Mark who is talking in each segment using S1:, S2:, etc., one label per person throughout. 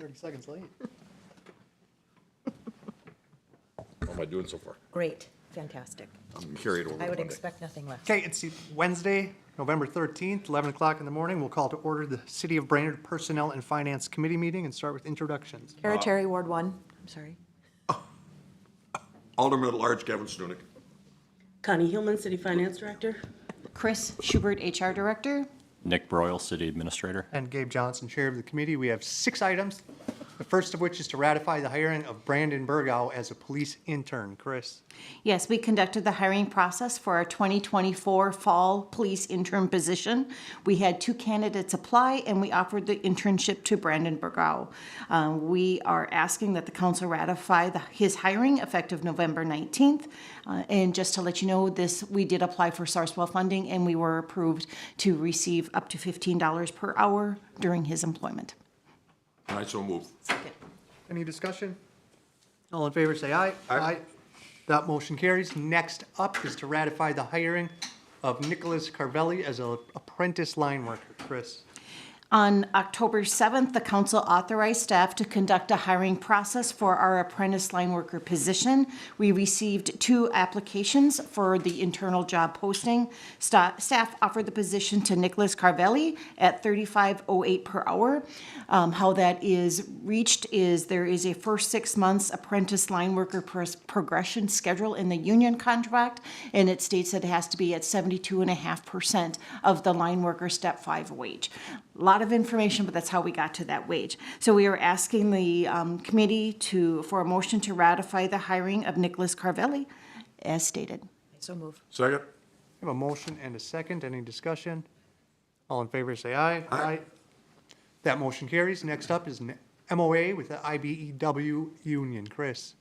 S1: 30 seconds late.
S2: How am I doing so far?
S3: Great, fantastic.
S2: I'm carried over
S3: I
S2: to
S3: would
S2: Monday.
S3: expect nothing less.
S1: Okay, it's Wednesday, November 13th, 11 o'clock in the morning. We'll call to order the City of Brainerd Personnel and Finance Committee meeting and start with introductions.
S3: Kara Terry, Ward 1, I'm sorry.
S2: Alderman at Large Kevin Stunick.
S4: Connie Hillman, City Finance Director.
S5: Chris Schubert, HR Director.
S6: Nick Broyle, City Administrator.
S1: And Gabe Johnson, Chair of the committee. We have 6 items, the first of which is to ratify the hiring of Brandon Burgow as a police intern. Chris?
S5: Yes, we conducted the hiring process for our 2024 fall police intern position. We had 2 candidates apply, and we offered the internship to Brandon Burgow. We are asking that the council ratify his hiring effective November 19th. And just to let you know, we did apply for Sourcewell funding, and we were approved to receive up to $15 per hour during his employment.
S2: I so move.
S3: Second.
S1: Any discussion? All in favor, say aye. Aye. That motion carries. Next up is to ratify the hiring of Nicholas Carvelli as an apprentice line worker. Chris?
S5: On October 7th, the council authorized staff to conduct a hiring process for our apprentice line worker position. We received 2 applications for the internal job posting. Staff offered the position to Nicholas Carvelli at $35.08 per hour. How that is reached is there is a first 6 months apprentice line worker progression schedule in the union contract, and it states that it has to be at 72.5% of the line worker step 5 wage. A lot of information, but that's how we got to that wage. So we are asking the committee for a motion to ratify the hiring of Nicholas Carvelli as stated.
S3: So move.
S2: Second.
S1: We have a motion and a second. Any discussion? All in favor, say aye.
S2: Aye.
S1: That motion carries. Next up is an MOA with the IBEW union. Chris?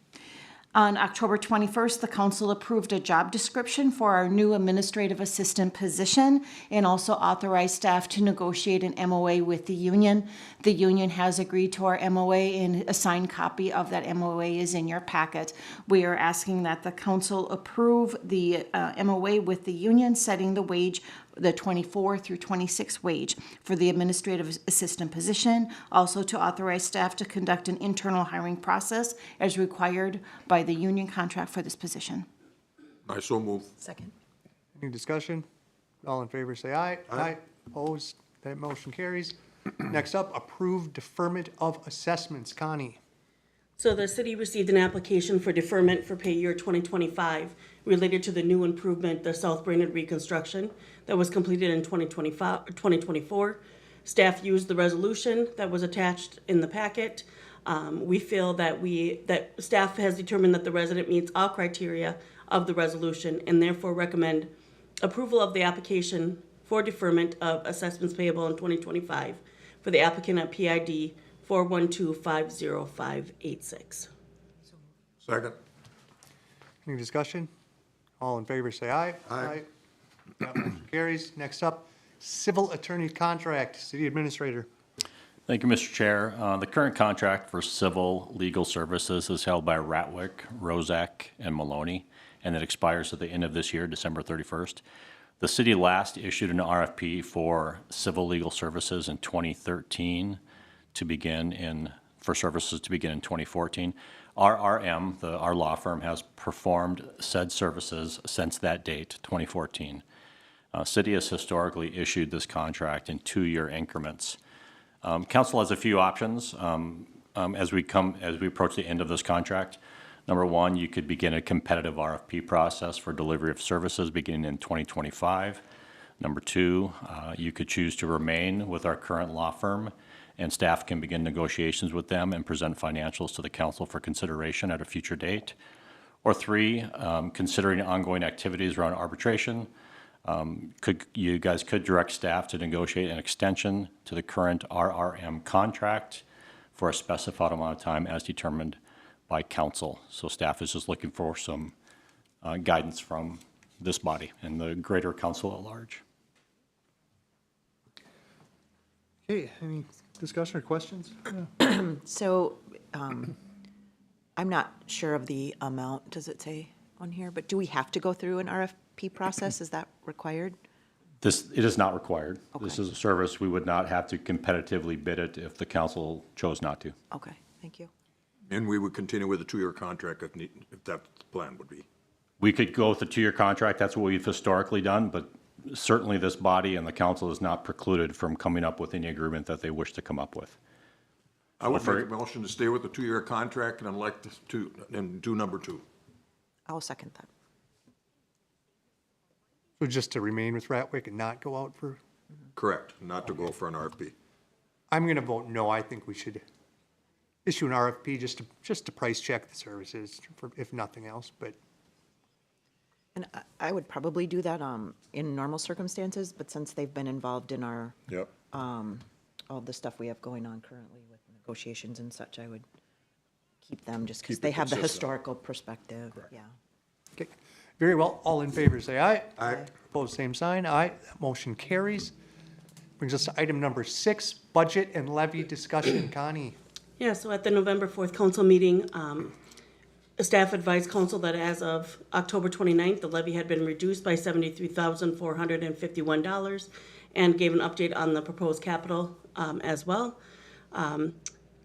S5: On October 21st, the council approved a job description for our new administrative assistant position and also authorized staff to negotiate an MOA with the union. The union has agreed to our MOA, and a signed copy of that MOA is in your packet. We are asking that the council approve the MOA with the union, setting the wage, the 24 through 26 wage for the administrative assistant position. Also to authorize staff to conduct an internal hiring process as required by the union contract for this position.
S2: I so move.
S3: Second.
S1: Any discussion? All in favor, say aye.
S2: Aye.
S1: Opposed? That motion carries. Next up, approved deferment of assessments. Connie?
S4: So the city received an application for deferment for pay year 2025 related to the new improvement, the South Brainerd reconstruction that was completed in 2024. Staff used the resolution that was attached in the packet. We feel that staff has determined that the resident meets all criteria of the resolution and therefore recommend approval of the application for deferment of assessments payable in 2025 for the applicant at PID 412-50586.
S2: Second.
S1: Any discussion? All in favor, say aye.
S2: Aye.
S1: That motion carries. Next up, civil attorney contract. City Administrator.
S6: Thank you, Mr. Chair. The current contract for civil legal services is held by Ratwick, Rozak, and Maloney, and it expires at the end of this year, December 31st. The city last issued an RFP for civil legal services in 2013 for services to begin in 2014. RRM, our law firm, has performed said services since that date, 2014. City has historically issued this contract in 2-year increments. Council has a few options as we approach the end of this contract. Number 1, you could begin a competitive RFP process for delivery of services beginning in 2025. Number 2, you could choose to remain with our current law firm, and staff can begin negotiations with them and present financials to the council for consideration at a future date. Or 3, considering ongoing activities around arbitration, you guys could direct staff to negotiate an extension to the current RRM contract for a specified amount of time as determined by council. So staff is just looking for some guidance from this body and the greater council at large.
S1: Okay, any discussion or questions?
S3: So, I'm not sure of the amount, does it say on here, but do we have to go through an RFP process? Is that required?
S6: It is not required. This
S3: Okay.
S6: is a service, we would not have to competitively bid it if the council chose not to.
S3: Okay, thank you.
S2: And we would continue with a 2-year contract if that the plan would be.
S6: We could go with a 2-year contract, that's what we've historically done, but certainly this body and the council is not precluded from coming up with any agreement that they wish to come up with.
S2: I would make a motion to stay with the 2-year contract and I'd like and do number 2.
S3: I'll second that.
S1: So just to remain with Ratwick and not go out for,
S2: Correct, not to go for an RFP.
S1: I'm going to vote no. I think we should issue an RFP just to price check the services, if nothing else, but
S3: And I would probably do that in normal circumstances, but since they've been involved in our,
S2: Yep.
S3: all the stuff we have going on currently with negotiations and such, I would keep them just because
S2: Keep it
S3: they have the
S2: consistent.
S3: historical perspective, yeah.
S1: okay. Very well. All in favor, say aye.
S2: Aye.
S1: Opposed, same sign. Aye. That motion carries. Brings us to item number 6, budget and levy discussion. Connie?
S4: Yeah, so at the November 4th council meeting, staff advised council that as of October 29th, the levy had been reduced by $73,451 and gave an update on the proposed capital as well.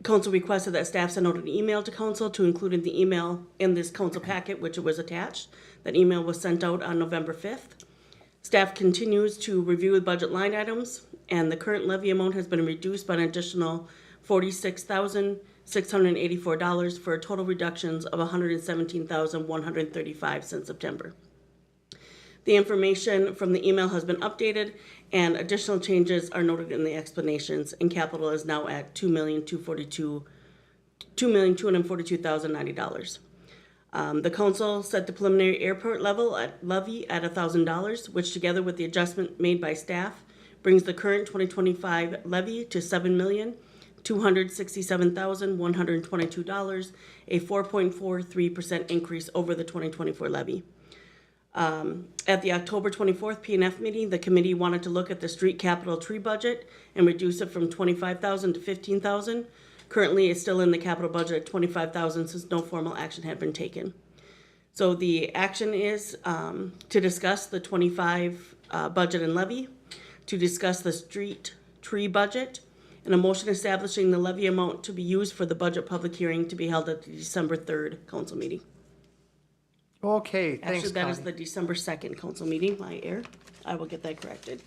S4: Council requested that staff send out an email to council to include in the email in this council packet, which it was attached. That email was sent out on November 5th. Staff continues to review the budget line items, and the current levy amount has been reduced by an additional $46,684 for total reductions of $117,135 since September. The information from the email has been updated, and additional changes are noted in the explanations, and capital is now at $2,242,090. The council set the preliminary airport levy at $1,000, which together with the adjustment made by staff brings the current 2025 levy to $7,267,122, a 4.43% increase over the 2024 levy. At the October 24th P&F meeting, the committee wanted to look at the street capital tree budget and reduce it from $25,000 to $15,000. Currently, it's still in the capital budget at $25,000 since no formal action had been taken. So the action is to discuss the 25 budget and levy, to discuss the street tree budget, and a motion establishing the levy amount to be used for the budget public hearing to be held at the December 3rd council meeting.
S1: Okay, thanks,
S4: Actually, that is
S1: Connie.
S4: the December 2nd council meeting, my error. I will get that corrected.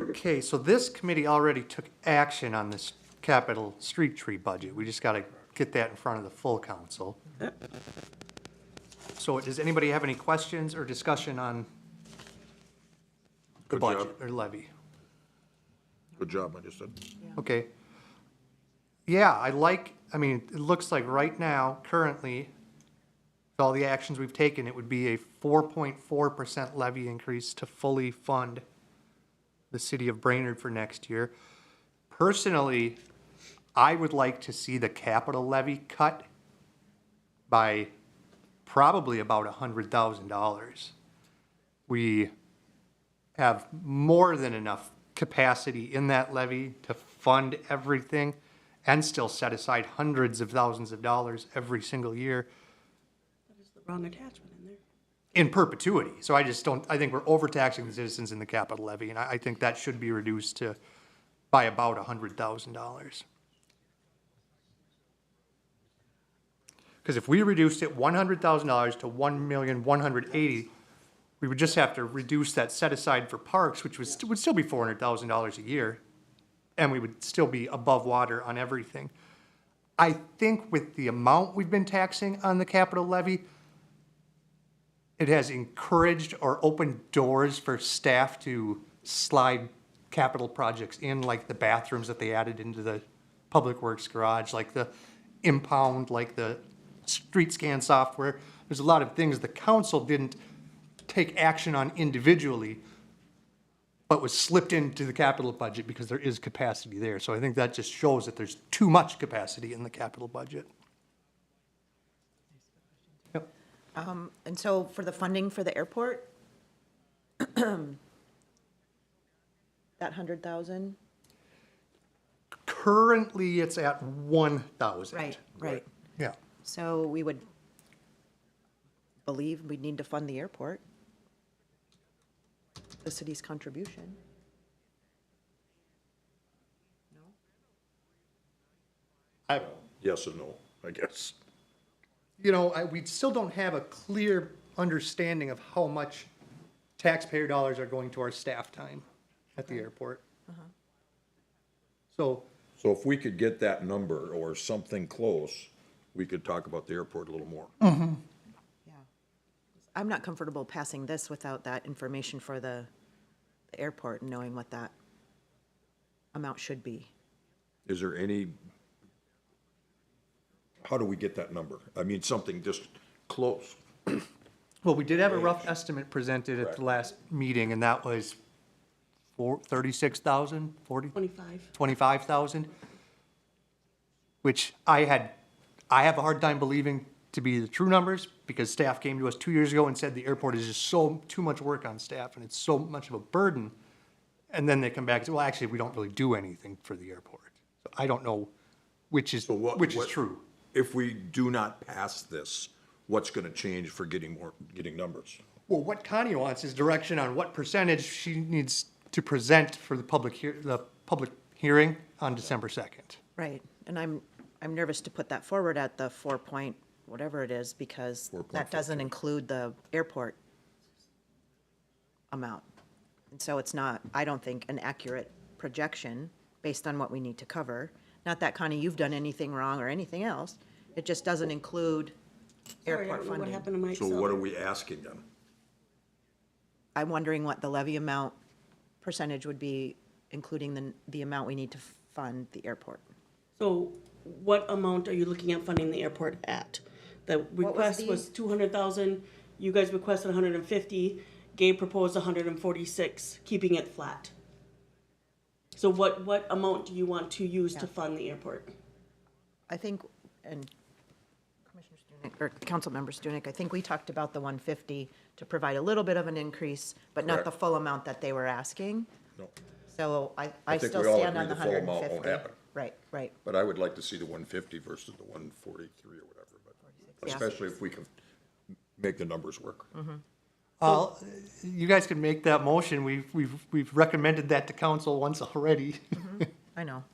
S1: Okay, so this committee already took action on this capital street tree budget. We just got to get that in front of the full council. So does anybody have any questions or discussion on the
S2: Good job.
S1: budget or levy?
S2: Good job, I just said.
S1: Okay. Yeah, I mean, it looks like right now, currently, with all the actions we've taken, it would be a 4.4% levy increase to fully fund the city of Brainerd for next year. Personally, I would like to see the capital levy cut by probably about $100,000. We have more than enough capacity in that levy to fund everything and still set aside hundreds of thousands of dollars every single year
S4: That is the wrong attachment in there.
S1: in perpetuity. So I think we're overtaxing the citizens in the capital levy, and I think that should be reduced by about $100,000. Because if we reduced it $100,000 to $1,180,000, we would just have to reduce that set aside for parks, which would still be $400,000 a year, and we would still be above water on everything. I think with the amount we've been taxing on the capital levy, it has encouraged or opened doors for staff to slide capital projects in, like the bathrooms that they added into the Public Works garage, like the impound, like the street scan software. There's a lot of things the council didn't take action on individually, but was slipped into the capital budget because there is capacity there. So I think that just shows that there's too much capacity in the capital budget. Yep.
S3: And so for the funding for the airport, that 100,000?
S1: Currently, it's at 1,000.
S3: Right.
S1: Yeah.
S3: So we would believe we'd need to fund the airport. the city's contribution.
S2: Yes and no, I guess.
S1: We still don't have a clear understanding of how much taxpayer dollars are going to our staff time at the airport. So,
S2: So if we could get that number or something close, we could talk about the airport a little more.
S3: Yeah. I'm not comfortable passing this without that information for the airport and knowing what that amount should be.
S2: Is there any, how do we get that number? I mean, something just close.
S1: well, we did have a rough estimate presented at the last meeting, and that was 36,000,
S4: 25.
S1: 25,000, which I have a hard time believing to be the true numbers, because staff came to us 2 years ago and said the airport is just too much work on staff, and it's so much of a burden. And then they come back and say, well, actually, we don't really do anything for the airport. So I don't know which is true.
S2: If we do not pass this, what's gonna change for getting numbers?
S1: Well, what Connie wants is direction on what percentage she needs to present for the public hearing on December 2nd.
S3: Right, and I'm nervous to put that forward at the 4 point, whatever it is, because that doesn't include the airport amount. And so it's not, I don't think, an accurate projection based on what we need to cover. Not that, Connie, you've done anything wrong or anything else. It just doesn't include
S4: Sorry, I
S3: airport
S4: don't know what
S3: funding.
S4: happened to my
S2: So
S4: Excel.
S2: what are we asking them?
S3: I'm wondering what the levy amount percentage would be, including the amount we need to fund the airport.
S4: So what amount are you looking at funding the airport at? The request
S3: the-
S4: was 200,000, you guys requested 150, Gabe proposed 146, keeping it flat. So what amount do you want to use to fund the airport?
S3: I think, and Commissioner Stunek, or Councilmember Stunek, I think we talked about the 150 to provide a little bit of an increase, but not the
S2: Correct.
S3: full amount that they were asking.
S2: No,
S3: So I
S2: think
S3: still
S2: we all
S3: stand
S2: agree
S3: on the
S2: the full amount won't
S3: 150.
S2: happen.
S3: Right.
S2: but I would like to see the 150 versus the 143 or whatever, but
S3: Yeah.
S2: especially if we can make the numbers work.
S1: You guys can make that motion. We've recommended that to council once already.
S3: I know.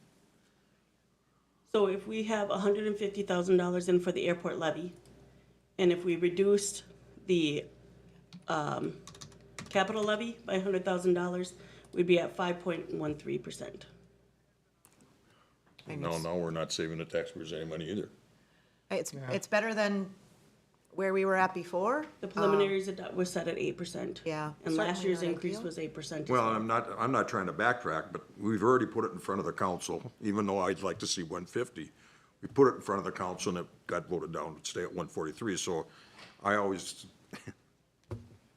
S4: So if we have $150,000 in for the airport levy, and if we reduced the capital levy by $100,000, we'd be at 5.13%.
S2: No, we're not saving the taxpayers any money either.
S3: It's better than where we were at before.
S4: The preliminaries was set at 8%.
S3: Yeah,
S4: And last
S3: certainly
S4: year's
S3: not
S4: increase
S3: ideal.
S4: was 8% as
S2: Well,
S4: well.
S2: I'm not trying to backtrack, but we've already put it in front of the council, even though I'd like to see 150. We put it in front of the council and it got voted down to stay at 143, so I always,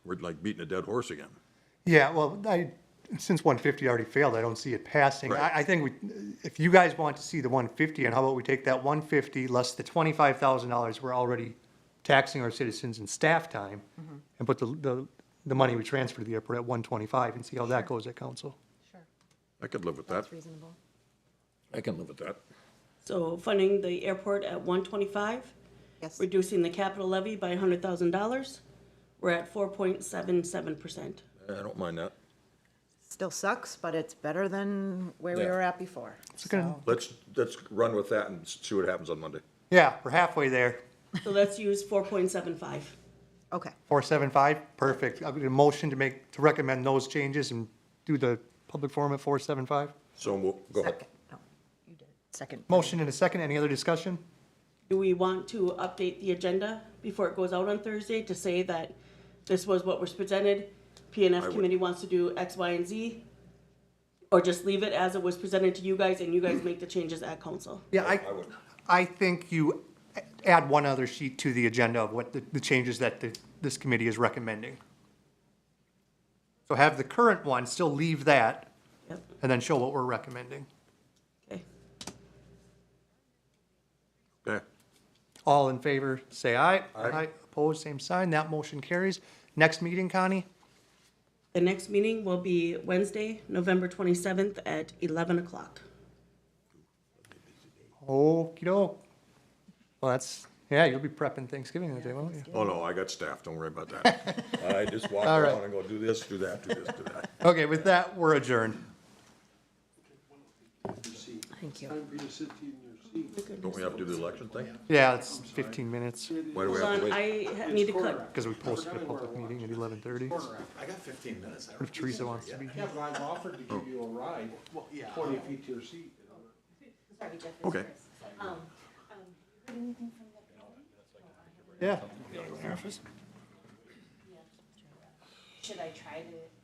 S2: we're like beating a dead horse again.
S1: Yeah, well, since 150 already failed, I don't see it passing.
S2: Right.
S1: I think if you guys want to see the 150, and how about we take that 150 less the $25,000 we're already taxing our citizens in staff time, and put the money we transfer to the airport at 125 and see how that goes at council.
S2: I could live with that.
S3: That's reasonable.
S2: I can live with that.
S4: So funding the airport at 125,
S3: Yes.
S4: reducing the capital levy by $100,000, we're at 4.77%.
S2: I don't mind that.
S3: Still sucks, but it's better than where we
S2: Yeah.
S3: were at before.
S1: good.
S3: So,
S2: Let's run with that and see what happens on Monday.
S1: Yeah, we're halfway there.
S4: So let's use 4.75.
S3: okay.
S1: 475, perfect. I'll get a motion to recommend those changes and do the public forum at 475.
S2: So we'll, go ahead.
S3: Second. No, you did. Second.
S1: Motion and a second. Any other discussion?
S4: Do we want to update the agenda before it goes out on Thursday to say that this was what was presented? P&F
S2: would.
S4: committee wants to do X, Y, and Z? Or just leave it as it was presented to you guys and you guys make the changes at council?
S1: Yeah,
S2: I would.
S1: I think you add one other sheet to the agenda of what the changes that this committee is recommending. So have the current one, still leave that,
S4: Yep,
S1: and then show what we're recommending.
S4: okay.
S2: Okay.
S1: All in favor, say aye.
S2: Aye.
S1: Opposed, same sign. That motion carries. Next meeting, Connie?
S4: The next meeting will be Wednesday, November 27th at 11 o'clock.
S1: Okey-doke. Well, Yeah, you'll be prepping Thanksgiving that day, won't you?
S2: Oh, no, I got staff, don't worry about that. I just walk
S1: All right.
S2: around and go, do this, do that, do this, do that.
S1: Okay, with that, we're adjourned.
S3: Thank you.
S7: Time for you to sit in your seat.
S2: Don't we have to do the election thing?
S1: Yeah, it's 15 minutes,
S2: Why do we
S4: Hold
S2: have
S4: on,
S2: to wait?
S4: I need to cut.
S1: because we posted a public meeting at 11:30.
S7: I got 15 minutes.
S1: What if Teresa wants to be
S7: Yeah,
S1: here?
S7: but I've offered to give you a ride, 20 feet to your seat.
S2: Okay.
S1: Yeah.
S5: Should I try to?